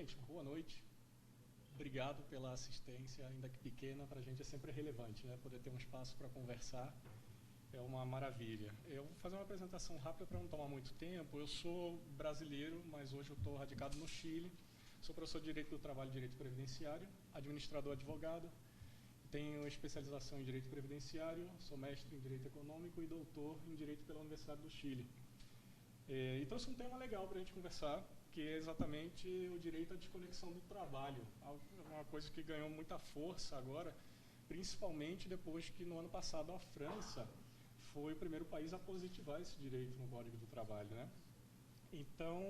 Gente, boa noite. Obrigado pela assistência, ainda que pequena, para a gente é sempre relevante, né? Poder ter um espaço para conversar é uma maravilha. Eu vou fazer uma apresentação rápida para não tomar muito tempo. Eu sou brasileiro, mas hoje eu estou radicado no Chile. Sou professor de Direito do Trabalho e Direito Previdenciário, administrador advogado, tenho especialização em Direito Previdenciário, sou mestre em Direito Econômico e doutor em Direito pela Universidade do Chile. E trouxe um tema legal para a gente conversar, que é exatamente o direito à desconexão do trabalho, uma coisa que ganhou muita força agora, principalmente depois que no ano passado a França foi o primeiro país a positivar esse direito no Código do Trabalho, né? Então,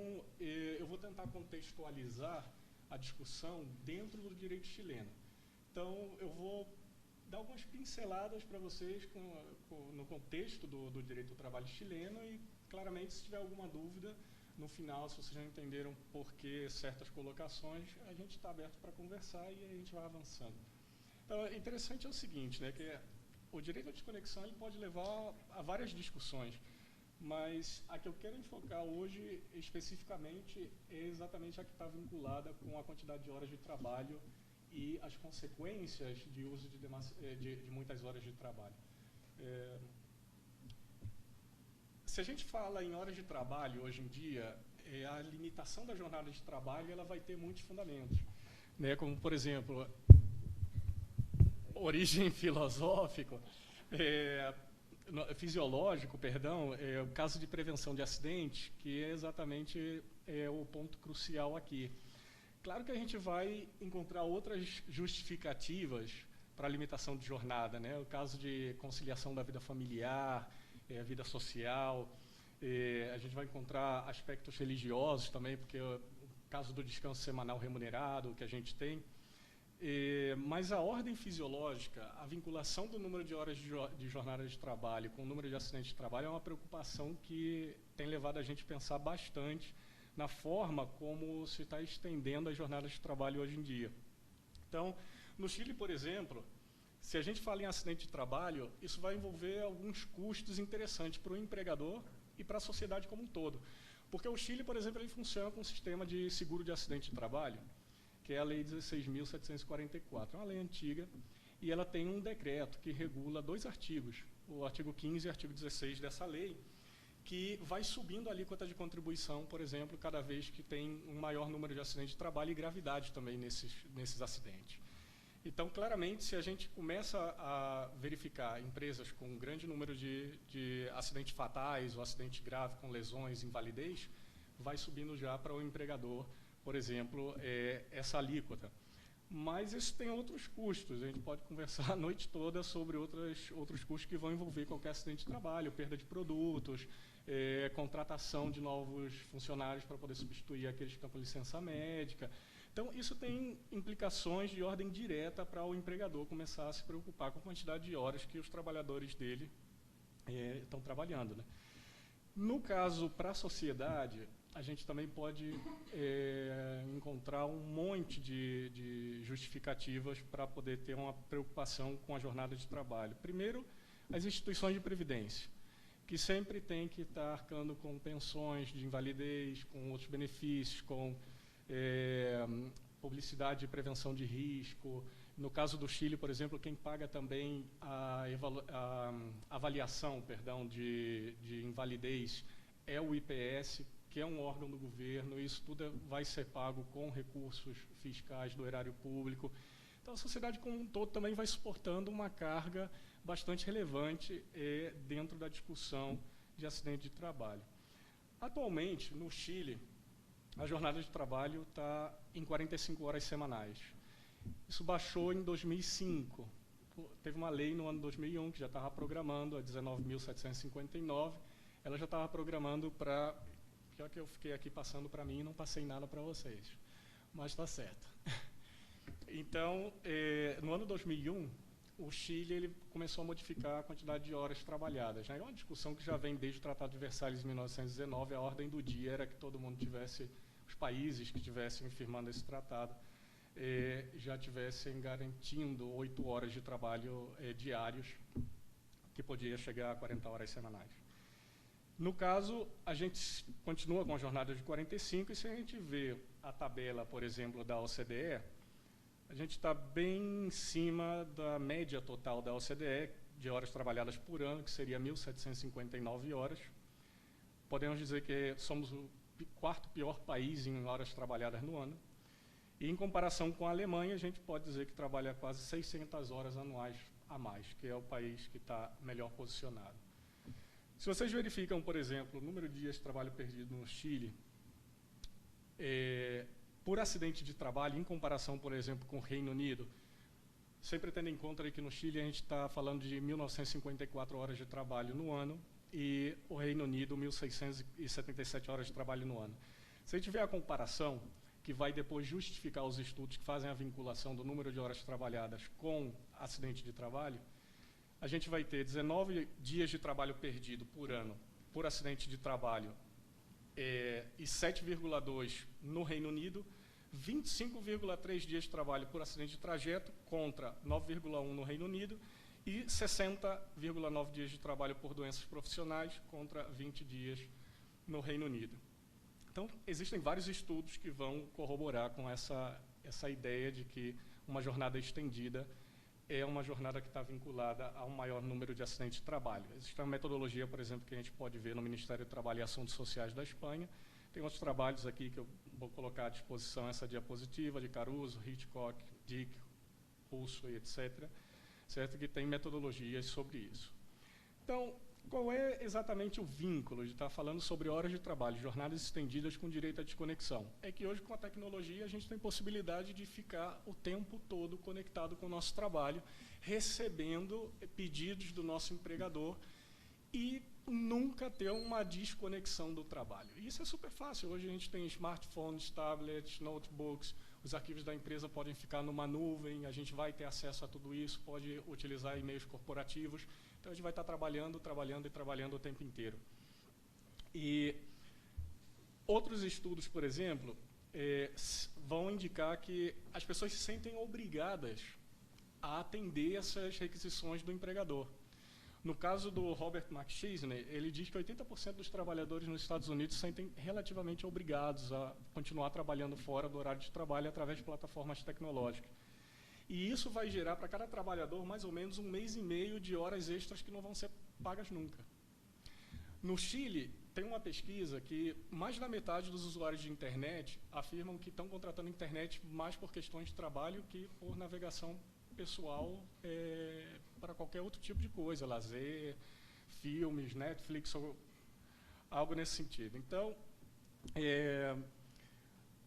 eu vou tentar contextualizar a discussão dentro do direito chileno. Então, eu vou dar algumas pinceladas para vocês no contexto do direito do trabalho chileno e, claramente, se tiver alguma dúvida, no final, se vocês já entenderam por que certas colocações, a gente está aberto para conversar e a gente vai avançando. Então, interessante é o seguinte, né, que o direito à desconexão ele pode levar a várias discussões, mas a que eu quero enfocar hoje, especificamente, é exatamente a que está vinculada com a quantidade de horas de trabalho e as consequências de uso de muitas horas de trabalho. Se a gente fala em horas de trabalho hoje em dia, a limitação da jornada de trabalho ela vai ter muitos fundamentos, né? Como, por exemplo, origem filosófica, fisiológico, perdão, o caso de prevenção de acidente, que é exatamente o ponto crucial aqui. Claro que a gente vai encontrar outras justificativas para a limitação de jornada, né? O caso de conciliação da vida familiar, a vida social, a gente vai encontrar aspectos religiosos também, porque o caso do descanso semanal remunerado que a gente tem. Mas a ordem fisiológica, a vinculação do número de horas de jornada de trabalho com o número de acidentes de trabalho é uma preocupação que tem levado a gente a pensar bastante na forma como se está estendendo as jornadas de trabalho hoje em dia. Então, no Chile, por exemplo, se a gente fala em acidente de trabalho, isso vai envolver alguns custos interessantes para o empregador e para a sociedade como um todo. Porque o Chile, por exemplo, ele funciona com um sistema de seguro de acidente de trabalho, que é a Lei 16.744. É uma lei antiga e ela tem um decreto que regula dois artigos, o artigo 15 e o artigo 16 dessa lei, que vai subindo a alíquota de contribuição, por exemplo, cada vez que tem um maior número de acidentes de trabalho e gravidade também nesses acidentes. Então, claramente, se a gente começa a verificar empresas com um grande número de acidentes fatais ou acidente grave com lesões, invalidez, vai subindo já para o empregador, por exemplo, essa alíquota. Mas isso tem outros custos. A gente pode conversar a noite toda sobre outros custos que vão envolver qualquer acidente de trabalho, perda de produtos, contratação de novos funcionários para poder substituir aqueles que estão com licença médica. Então, isso tem implicações de ordem direta para o empregador começar a se preocupar com a quantidade de horas que os trabalhadores dele estão trabalhando, né? No caso, para a sociedade, a gente também pode encontrar um monte de justificativas para poder ter uma preocupação com a jornada de trabalho. Primeiro, as instituições de previdência, que sempre têm que estar arcando com pensões de invalidez, com outros benefícios, com publicidade e prevenção de risco. No caso do Chile, por exemplo, quem paga também a avaliação de invalidez é o IPS, que é um órgão do governo, e isso tudo vai ser pago com recursos fiscais do erário público. Então, a sociedade como um todo também vai suportando uma carga bastante relevante dentro da discussão de acidente de trabalho. Atualmente, no Chile, a jornada de trabalho está em 45 horas semanais. Isso baixou em 2005. Teve uma lei no ano 2001 que já estava programando, a 19.759, ela já estava programando para... Pior que eu fiquei aqui passando para mim e não passei nada para vocês, mas está certo. Então, no ano 2001, o Chile ele começou a modificar a quantidade de horas trabalhadas, né? É uma discussão que já vem desde o Tratado de Versalhes, em 1919, a ordem do dia era que todo mundo tivesse, os países que estivessem firmando esse tratado, já estivessem garantindo 8 horas de trabalho diários, que podia chegar a 40 horas semanais. No caso, a gente continua com a jornada de 45, e se a gente vê a tabela, por exemplo, da OCDE, a gente está bem em cima da média total da OCDE, de horas trabalhadas por ano, que seria 1.759 horas. Podemos dizer que somos o quarto pior país em horas trabalhadas no ano. E, em comparação com a Alemanha, a gente pode dizer que trabalha quase 600 horas anuais a mais, que é o país que está melhor posicionado. Se vocês verificam, por exemplo, o número de dias de trabalho perdido no Chile, por acidente de trabalho, em comparação, por exemplo, com o Reino Unido, sempre tendo em conta que no Chile a gente está falando de 1.954 horas de trabalho no ano, e o Reino Unido, 1.677 horas de trabalho no ano. Se a gente tiver a comparação, que vai depois justificar os estudos que fazem a vinculação do número de horas trabalhadas com acidente de trabalho, a gente vai ter 19 dias de trabalho perdido por ano por acidente de trabalho e 7,2 no Reino Unido, 25,3 dias de trabalho por acidente de trajeto contra 9,1 no Reino Unido e 60,9 dias de trabalho por doenças profissionais contra 20 dias no Reino Unido. Então, existem vários estudos que vão corroborar com essa ideia de que uma jornada estendida é uma jornada que está vinculada a um maior número de acidentes de trabalho. Existe uma metodologia, por exemplo, que a gente pode ver no Ministério do Trabalho e Assuntos Sociais da Espanha. Tem outros trabalhos aqui que eu vou colocar à disposição, essa diapositiva de Caruso, Hitchcock, Dick, Russo e etc., certo? Que tem metodologias sobre isso. Então, qual é exatamente o vínculo de estar falando sobre horas de trabalho, jornadas estendidas com direito à desconexão? É que hoje, com a tecnologia, a gente tem possibilidade de ficar o tempo todo conectado com o nosso trabalho, recebendo pedidos do nosso empregador e nunca ter uma desconexão do trabalho. E isso é super fácil. Hoje a gente tem smartphones, tablets, notebooks, os arquivos da empresa podem ficar numa nuvem, a gente vai ter acesso a tudo isso, pode utilizar e-mails corporativos. Então, a gente vai estar trabalhando o tempo inteiro. E outros estudos, por exemplo, vão indicar que as pessoas se sentem obrigadas a atender essas requisições do empregador. No caso do Robert McChesney, ele diz que 80% dos trabalhadores nos Estados Unidos se sentem relativamente obrigados a continuar trabalhando fora do horário de trabalho através de plataformas tecnológicas. E isso vai gerar para cada trabalhador mais ou menos 1 mês e meio de horas extras que não vão ser pagas nunca. No Chile, tem uma pesquisa que mais da metade dos usuários de internet afirmam que estão contratando internet mais por questões de trabalho que por navegação pessoal para qualquer outro tipo de coisa, lazer, filmes, Netflix, ou algo nesse sentido. Então,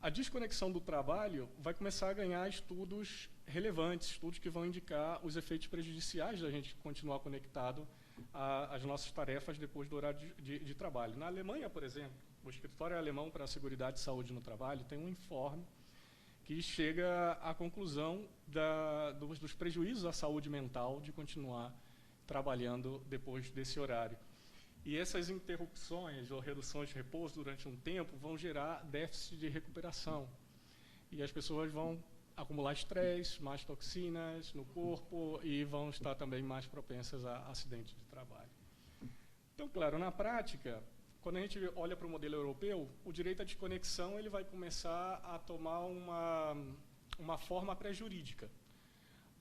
a desconexão do trabalho vai começar a ganhar estudos relevantes, estudos que vão indicar os efeitos prejudiciais da gente continuar conectado às nossas tarefas depois do horário de trabalho. Na Alemanha, por exemplo, o Escritório Alemão para a Seguridade e Saúde no Trabalho tem um informe que chega à conclusão dos prejuízos à saúde mental de continuar trabalhando depois desse horário. E essas interrupções ou reduções de repouso durante um tempo vão gerar déficit de recuperação. E as pessoas vão acumular estresse, mais toxinas no corpo e vão estar também mais propensas a acidentes de trabalho. Então, claro, na prática, quando a gente olha para o modelo europeu, o direito à desconexão ele vai começar a tomar uma forma pré-jurídica.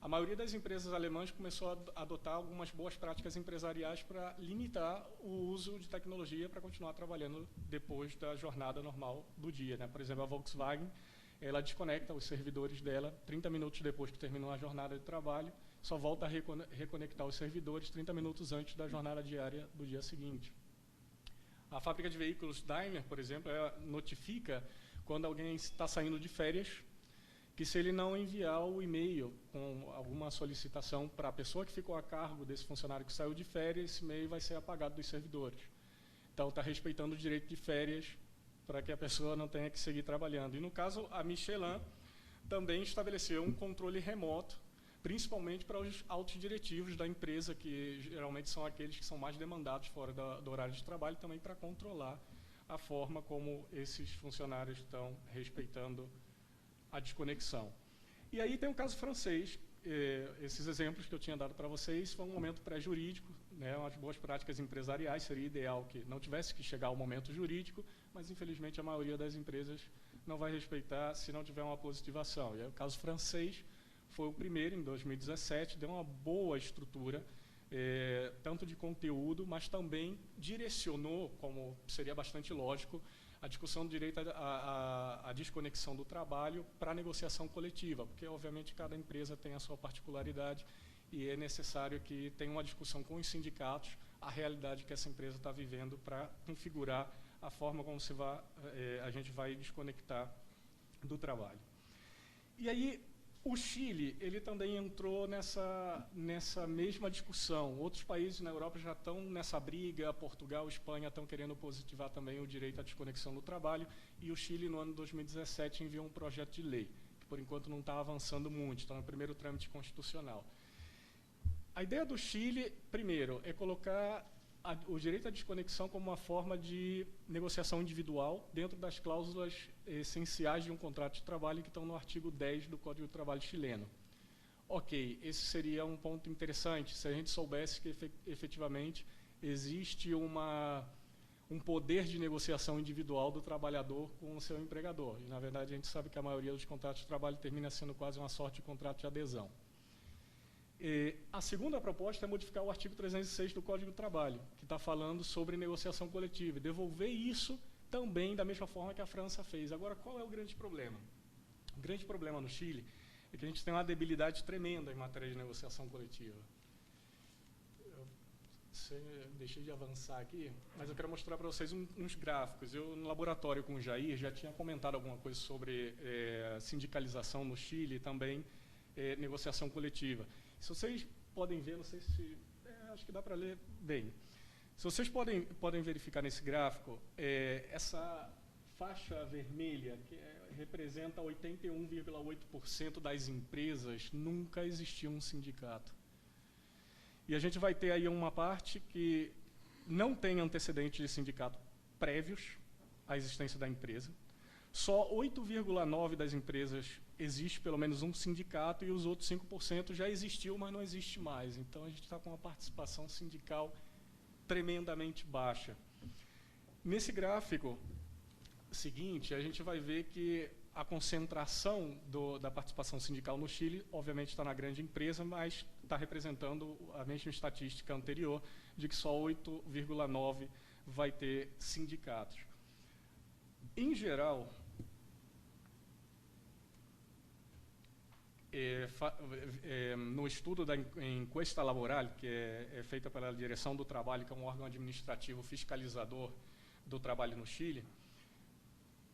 A maioria das empresas alemãs começou a adotar algumas boas práticas empresariais para limitar o uso de tecnologia para continuar trabalhando depois da jornada normal do dia, né? Por exemplo, a Volkswagen, ela desconecta os servidores dela 30 minutos depois que terminou a jornada de trabalho, só volta a reconectar os servidores 30 minutos antes da jornada diária do dia seguinte. A fábrica de veículos Daimler, por exemplo, ela notifica quando alguém está saindo de férias, que se ele não enviar o e-mail com alguma solicitação para a pessoa que ficou a cargo desse funcionário que saiu de férias, esse e-mail vai ser apagado dos servidores. Então, está respeitando o direito de férias para que a pessoa não tenha que seguir trabalhando. E, no caso, a Michelin também estabeleceu um controle remoto, principalmente para os altos diretivos da empresa, que geralmente são aqueles que são mais demandados fora do horário de trabalho, também para controlar a forma como esses funcionários estão respeitando a desconexão. E aí tem um caso francês, esses exemplos que eu tinha dado para vocês foi um momento pré-jurídico, né, umas boas práticas empresariais, seria ideal que não tivesse que chegar ao momento jurídico, mas infelizmente a maioria das empresas não vai respeitar se não tiver uma positivação. E aí, o caso francês foi o primeiro, em 2017, deu uma boa estrutura, tanto de conteúdo, mas também direcionou, como seria bastante lógico, a discussão do direito à desconexão do trabalho para a negociação coletiva, porque, obviamente, cada empresa tem a sua particularidade e é necessário que tenha uma discussão com os sindicatos a realidade que essa empresa está vivendo para configurar a forma como a gente vai desconectar do trabalho. E aí, o Chile, ele também entrou nessa mesma discussão. Outros países na Europa já estão nessa briga, Portugal, Espanha estão querendo positivar também o direito à desconexão do trabalho, e o Chile, no ano de 2017, enviou um projeto de lei, que por enquanto não está avançando muito, está no primeiro trâmite constitucional. A ideia do Chile, primeiro, é colocar o direito à desconexão como uma forma de negociação individual dentro das cláusulas essenciais de um contrato de trabalho que estão no artigo 10 do Código do Trabalho chileno. Ok, esse seria um ponto interessante, se a gente soubesse que efetivamente existe um poder de negociação individual do trabalhador com o seu empregador. E, na verdade, a gente sabe que a maioria dos contratos de trabalho termina sendo quase uma sorte de contrato de adesão. A segunda proposta é modificar o artigo 306 do Código do Trabalho, que está falando sobre negociação coletiva, e devolver isso também da mesma forma que a França fez. Agora, qual é o grande problema? O grande problema no Chile é que a gente tem uma debilidade tremenda em matéria de negociação coletiva. Deixei de avançar aqui, mas eu quero mostrar para vocês uns gráficos. Eu, no laboratório com o Jair, já tinha comentado alguma coisa sobre sindicalização no Chile e também negociação coletiva. Se vocês podem ver, não sei se... acho que dá para ler bem. Se vocês podem verificar nesse gráfico, essa faixa vermelha, que representa 81,8% das empresas, nunca existiu um sindicato. E a gente vai ter aí uma parte que não tem antecedentes de sindicato prévios à existência da empresa. Só 8,9% das empresas existe pelo menos um sindicato e os outros 5% já existiu, mas não existe mais. Então, a gente está com uma participação sindical tremendamente baixa. Nesse gráfico seguinte, a gente vai ver que a concentração da participação sindical no Chile, obviamente, está na grande empresa, mas está representando a mesma estatística anterior, de que só 8,9% vai ter sindicatos. Em geral, no estudo da encuesta laboral, que é feita pela Direção do Trabalho, que é um órgão administrativo fiscalizador do trabalho no Chile,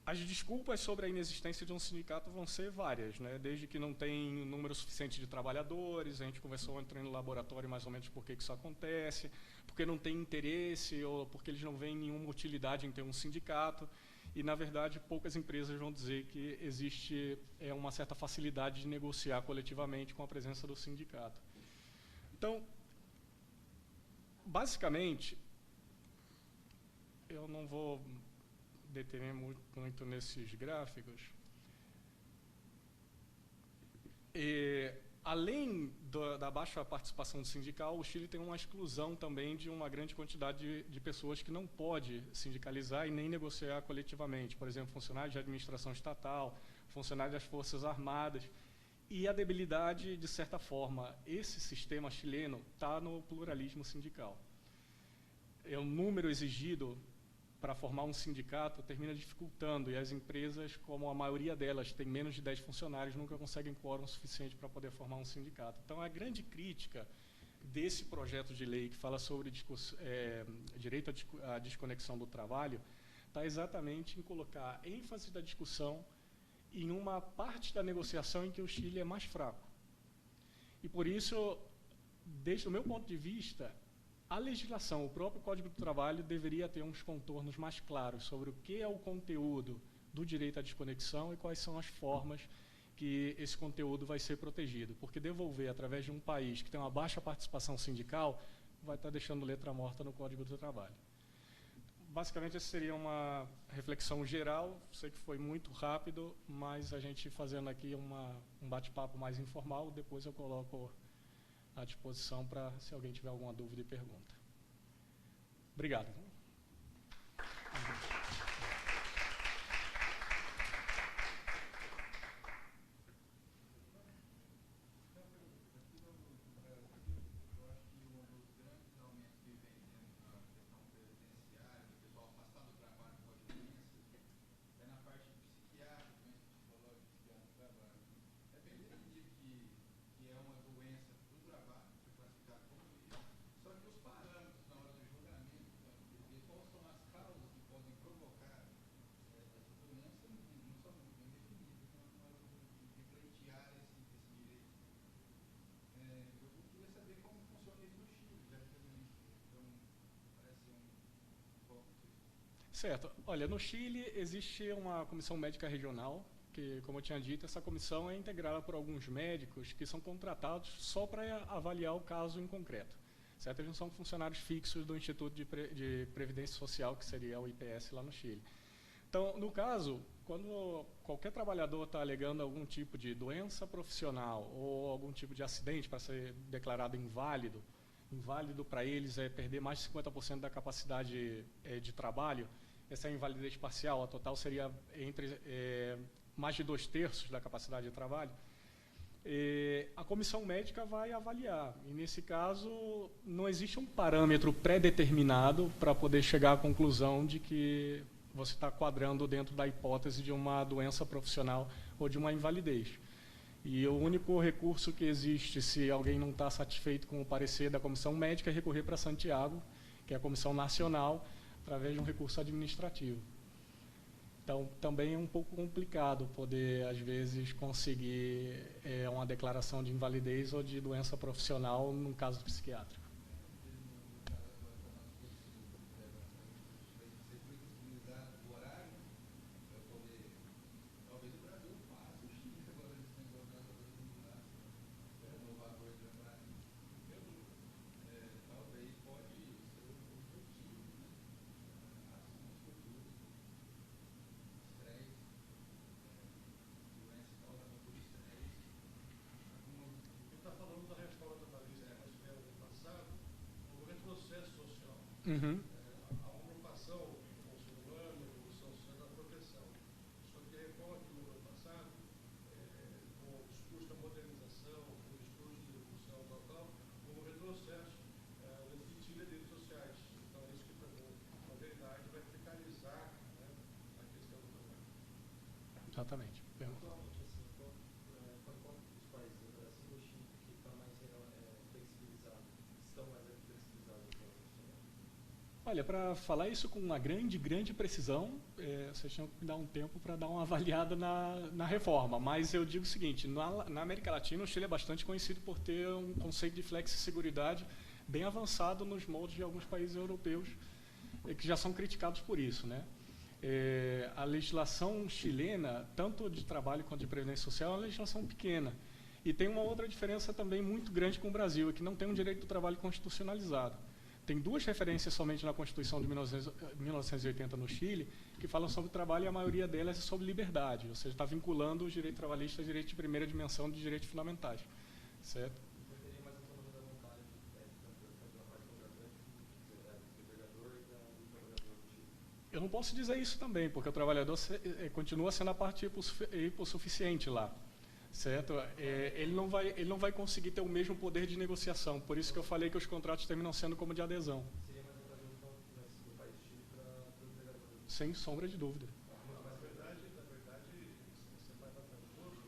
as desculpas sobre a inexistência de um sindicato vão ser várias, né? Desde que não tem número suficiente de trabalhadores, a gente conversou ontem no laboratório mais ou menos por que isso acontece, porque não tem interesse ou porque eles não veem nenhuma utilidade em ter um sindicato. E, na verdade, poucas empresas vão dizer que existe uma certa facilidade de negociar coletivamente com a presença do sindicato. Então, basicamente, eu não vou deter muito nesses gráficos. Além da baixa participação sindical, o Chile tem uma exclusão também de uma grande quantidade de pessoas que não pode sindicalizar e nem negociar coletivamente. Por exemplo, funcionários de administração estatal, funcionários das Forças Armadas. E a debilidade, de certa forma, esse sistema chileno está no pluralismo sindical. O número exigido para formar um sindicato termina dificultando, e as empresas, como a maioria delas tem menos de 10 funcionários, nunca conseguem quórum suficiente para poder formar um sindicato. Então, a grande crítica desse projeto de lei que fala sobre direito à desconexão do trabalho está exatamente em colocar ênfase da discussão em uma parte da negociação em que o Chile é mais fraco. E, por isso, desde o meu ponto de vista, a legislação, o próprio Código do Trabalho, deveria ter uns contornos mais claros sobre o que é o conteúdo do direito à desconexão e quais são as formas que esse conteúdo vai ser protegido. Porque devolver através de um país que tem uma baixa participação sindical vai estar deixando letra morta no Código do Trabalho. basicamente, essa seria uma reflexão geral. Sei que foi muito rápido, mas a gente fazendo aqui um bate-papo mais informal, depois eu coloco à disposição para se alguém tiver alguma dúvida e pergunta. Obrigado. Certo. Olha, no Chile existe uma comissão médica regional, que, como eu tinha dito, essa comissão é integrada por alguns médicos que são contratados só para avaliar o caso em concreto. Certo? Eles não são funcionários fixos do Instituto de Previdência Social, que seria o IPS lá no Chile. Então, no caso, quando qualquer trabalhador está alegando algum tipo de doença profissional ou algum tipo de acidente para ser declarado inválido, inválido para eles é perder mais de 50% da capacidade de trabalho. Essa é a invalidez parcial, a total seria entre mais de 2/3 da capacidade de trabalho. A comissão médica vai avaliar. E, nesse caso, não existe um parâmetro pré-determinado para poder chegar à conclusão de que você está quadrando dentro da hipótese de uma doença profissional ou de uma invalidez. E o único recurso que existe, se alguém não está satisfeito com o parecer da comissão médica, é recorrer para Santiago, que é a comissão nacional, através de um recurso administrativo. Então, também é um pouco complicado poder, às vezes, conseguir uma declaração de invalidez ou de doença profissional no caso psiquiátrico. Uhum. A ocupação do ser humano, a evolução social da proteção. Só que a reforma que no ano passado, com o discurso da modernização, com o discurso da evolução tal, houve um retrocesso no sentido de direitos sociais. Então, isso que, na verdade, vai precarizar, né, a questão do trabalho. Exatamente. Atualmente, assim, qual dos países do Brasil ou Chile que está mais flexibilizado, estão mais flexibilizados? Olha, para falar isso com uma grande precisão, vocês tinham que dar um tempo para dar uma avaliada na reforma. Mas eu digo o seguinte, na América Latina, o Chile é bastante conhecido por ter um conceito de flexi-seguridade bem avançado nos moldes de alguns países europeus, que já são criticados por isso, né? A legislação chilena, tanto de trabalho quanto de previdência social, é uma legislação pequena. E tem uma outra diferença também muito grande com o Brasil, é que não tem um direito do trabalho constitucionalizado. Tem duas referências somente na Constituição de 1980 no Chile, que falam sobre trabalho e a maioria delas é sobre liberdade, ou seja, está vinculando os direitos trabalhistas a direitos de primeira dimensão de direitos fundamentais. Certo? Eu não posso dizer isso também, porque o trabalhador continua sendo a parte hipossuficiente lá. Certo? Ele não vai conseguir ter o mesmo poder de negociação. Por isso que eu falei que os contratos terminam sendo como de adesão. Seria mais vantajoso então no país Chile para o empregador? Sem sombra de dúvida. Na verdade, isso é mais vantajoso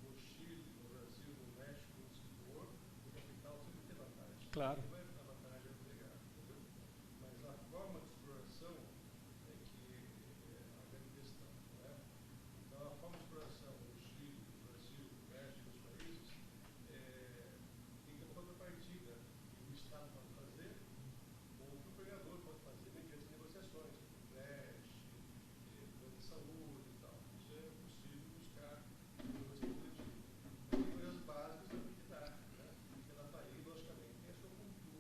no Chile, no Brasil, no México, no exterior, o capital sempre tem vantagem. Claro. Ele vai dar vantagem ao empregado, entendeu? Mas a forma de exploração é que é a grande questão, não é? Então, a forma de exploração no Chile, no Brasil, no México, nos países, tem que ter uma contrapartida que o Estado pode fazer ou que o empregador pode fazer mediante negociações, creche, plano de saúde e tal. Isso é possível buscar no coletivo. Tem coisas básicas da atividade, né? Porque ela está aí, logicamente, tem a sua cultura.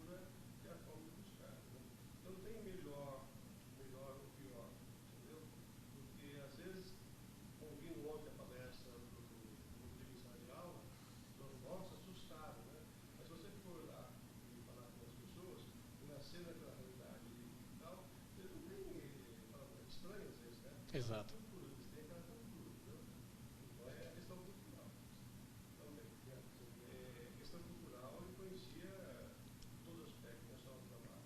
Exato. Eles têm aquela cultura, entendeu? Então é a questão cultural também. A questão cultural influencia todos os aspectos, não só o trabalho.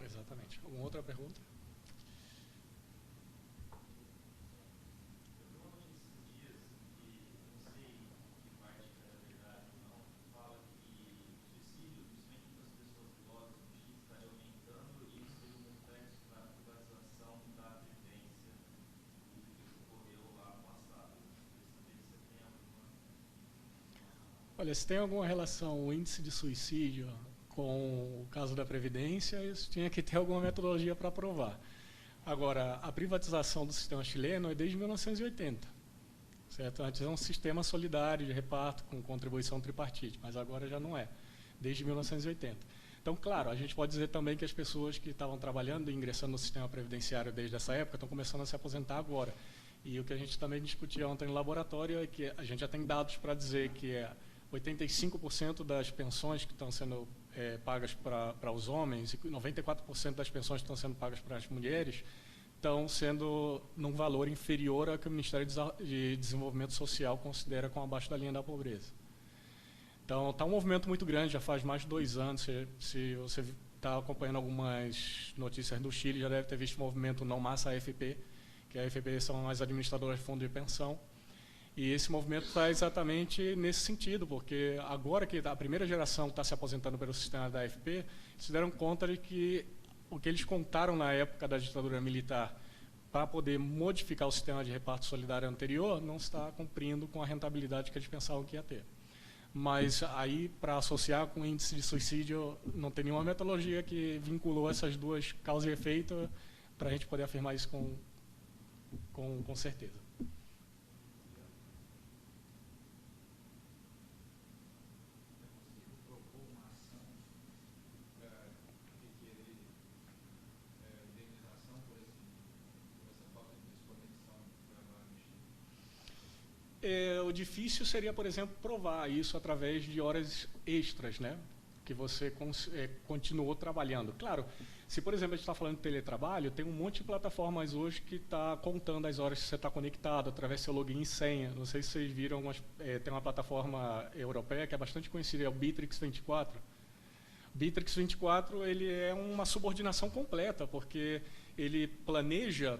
Exatamente. Alguma outra pergunta? Olha, se tem alguma relação o índice de suicídio com o caso da Previdência, isso tinha que ter alguma metodologia para provar. Agora, a privatização do sistema chileno é desde 1980, certo? Antes era um sistema solidário de reparto com contribuição tripartite, mas agora já não é, desde 1980. Então, claro, a gente pode dizer também que as pessoas que estavam trabalhando e ingressando no sistema previdenciário desde essa época estão começando a se aposentar agora. E o que a gente também discutia ontem no laboratório é que a gente já tem dados para dizer que 85% das pensões que estão sendo pagas para os homens e 94% das pensões que estão sendo pagas para as mulheres estão sendo num valor inferior ao que o Ministério de Desenvolvimento Social considera como abaixo da linha da pobreza. Então, está um movimento muito grande, já faz mais de 2 anos. Se você está acompanhando algumas notícias do Chile, já deve ter visto o movimento Não Massa AFP, que a AFP são as administradoras de fundo de pensão. E esse movimento está exatamente nesse sentido, porque agora que a primeira geração está se aposentando pelo sistema da AFP, se deram conta de que o que eles contaram na época da ditadura militar para poder modificar o sistema de reparto solidário anterior não está cumprindo com a rentabilidade que eles pensavam que ia ter. Mas aí, para associar com o índice de suicídio, não tem nenhuma metodologia que vinculou essas duas causas e efeito para a gente poder afirmar isso com certeza. O difícil seria, por exemplo, provar isso através de horas extras, né? Que você continuou trabalhando. Claro, se, por exemplo, a gente está falando de teletrabalho, tem um monte de plataformas hoje que está contando as horas que você está conectado através do seu login e senha. Não sei se vocês viram, tem uma plataforma europeia que é bastante conhecida, é o Bittrex 24. Bittrex 24 ele é uma subordinação completa, porque ele planeja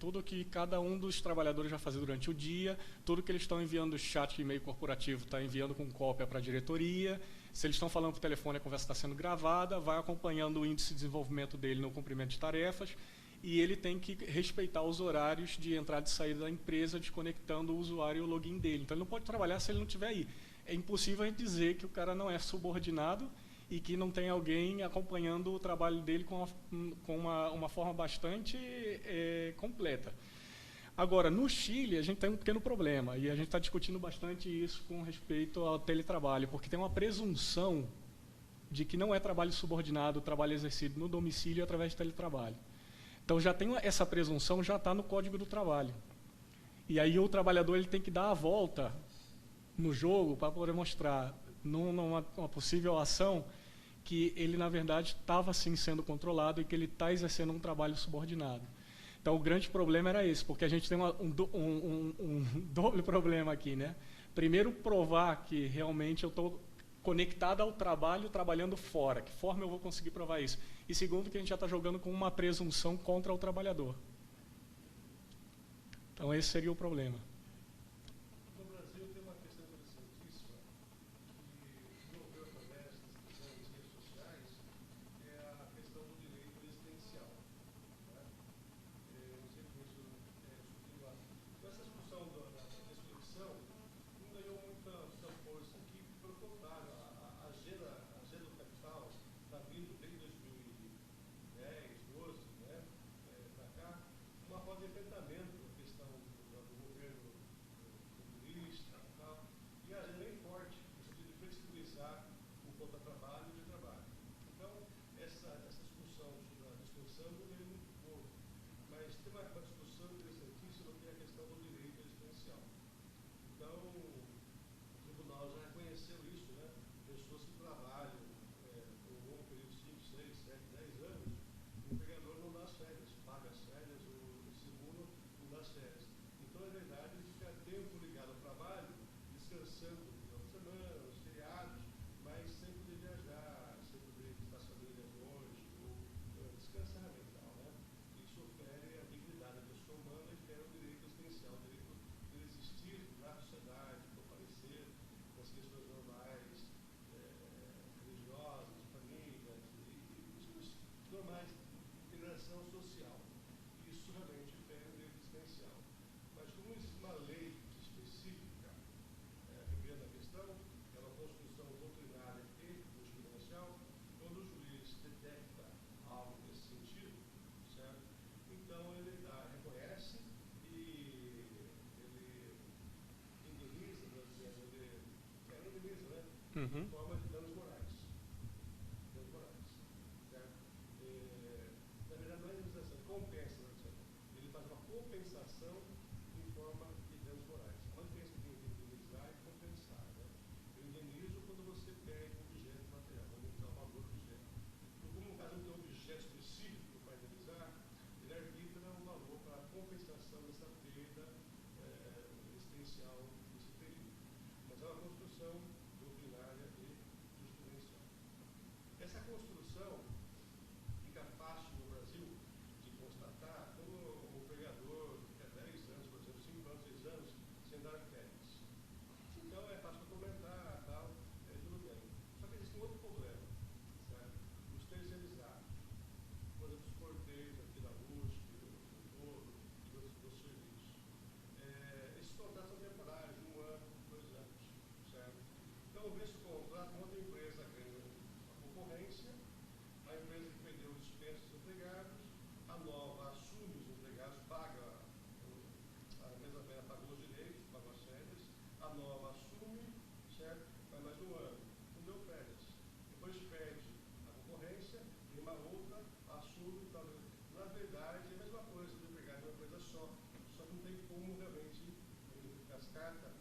tudo que cada um dos trabalhadores vai fazer durante o dia, tudo que eles estão enviando do chat de e-mail corporativo está enviando com cópia para a diretoria, se eles estão falando por telefone a conversa está sendo gravada, vai acompanhando o índice de desenvolvimento dele no cumprimento de tarefas, e ele tem que respeitar os horários de entrada e saída da empresa, desconectando o usuário e o login dele. Então ele não pode trabalhar se ele não estiver aí. É impossível a gente dizer que o cara não é subordinado e que não tem alguém acompanhando o trabalho dele com uma forma bastante completa. Agora, no Chile, a gente tem um pequeno problema, e a gente está discutindo bastante isso com respeito ao teletrabalho, porque tem uma presunção de que não é trabalho subordinado, o trabalho exercido no domicílio através de teletrabalho. Então, já tem essa presunção, já está no Código do Trabalho. E aí o trabalhador ele tem que dar a volta no jogo para poder mostrar, numa possível ação, que ele, na verdade, estava, sim, sendo controlado e que ele está exercendo um trabalho subordinado. Então, o grande problema era esse, porque a gente tem um doble problema aqui, né? Primeiro, provar que realmente eu estou conectado ao trabalho, trabalhando fora. Que forma eu vou conseguir provar isso? E segundo, que a gente já está jogando com uma presunção contra o trabalhador. Então, esse seria o problema. No Brasil tem uma questão interessantíssima que envolveu através das redes sociais, é a questão do direito existencial. Né? Eu sei que isso discutido lá. Então, essa discussão da ressurreição não ganhou muita força aqui, pelo contrário, a agenda do capital está vindo desde 2010, 12, né, para cá, uma roda de enfrentamento da questão do governo populista e tal, e a agenda é bem forte, no sentido de flexibilizar o contra-trabalho e o de trabalho. Então, essa discussão sobre a discussão não veio muito pouco, mas tem uma discussão interessantíssima que é a questão do direito existencial. Então, o tribunal já reconheceu isso, né? Pessoas que trabalham por um longo período de 5, 6, 7, 10 anos, o empregador não dá as tempo ligado ao trabalho, descansando no final de semana, nos feriados, mas sem poder viajar, sem poder estar as famílias longe, ou descansar mental, né? Isso fere a dignidade da pessoa humana e fere o direito existencial, o direito de existir na sociedade, comparecer com as questões normais, religiosas, de família, e questões normais de interação social. Isso realmente fere o direito existencial. Mas como existe uma lei específica regendo a questão, é uma construção doutrinária e jurisprudencial, quando o juiz detecta algo nesse sentido, certo? Então ele reconhece e ele indeniza, indeniza, né? Uhum. Em forma de danos morais. Danos morais, certo? Na verdade, não é indenização, compensa, ele faz uma compensação em forma de danos morais. A diferença de indenizar e compensar, né? Eu indenizo quando você perde um objeto material, aumentar o valor do objeto. Então, como no caso não tem um objeto específico para indenizar, ele arbitra um valor para a compensação dessa perda existencial desse período. Mas é uma construção doutrinária e jurisprudencial. Essa construção fica fácil no Brasil de constatar quando o empregador fica 10 anos, por exemplo, 5 anos, 6 anos, sem dar férias. Então é fácil para comentar, tal, tudo bem. Só que existe um outro problema, certo? Os terceirizados, por exemplo, os porteiros aqui da USP, do Foro, e dos serviços. Esses contratos são temporários, de 1 ano, 2 anos, certo? Então, vê-se o contrato, uma outra empresa ganha a concorrência, a empresa que perdeu dispensa os empregados, a nova assume os empregados, paga, a empresa velha pagou os direitos, pagou as férias, a nova assume, certo? Vai mais 1 ano, não deu férias. Depois perde a concorrência, e uma outra assume, talvez. Na verdade, é a mesma coisa, o empregado é uma coisa só que não tem como realmente as cartas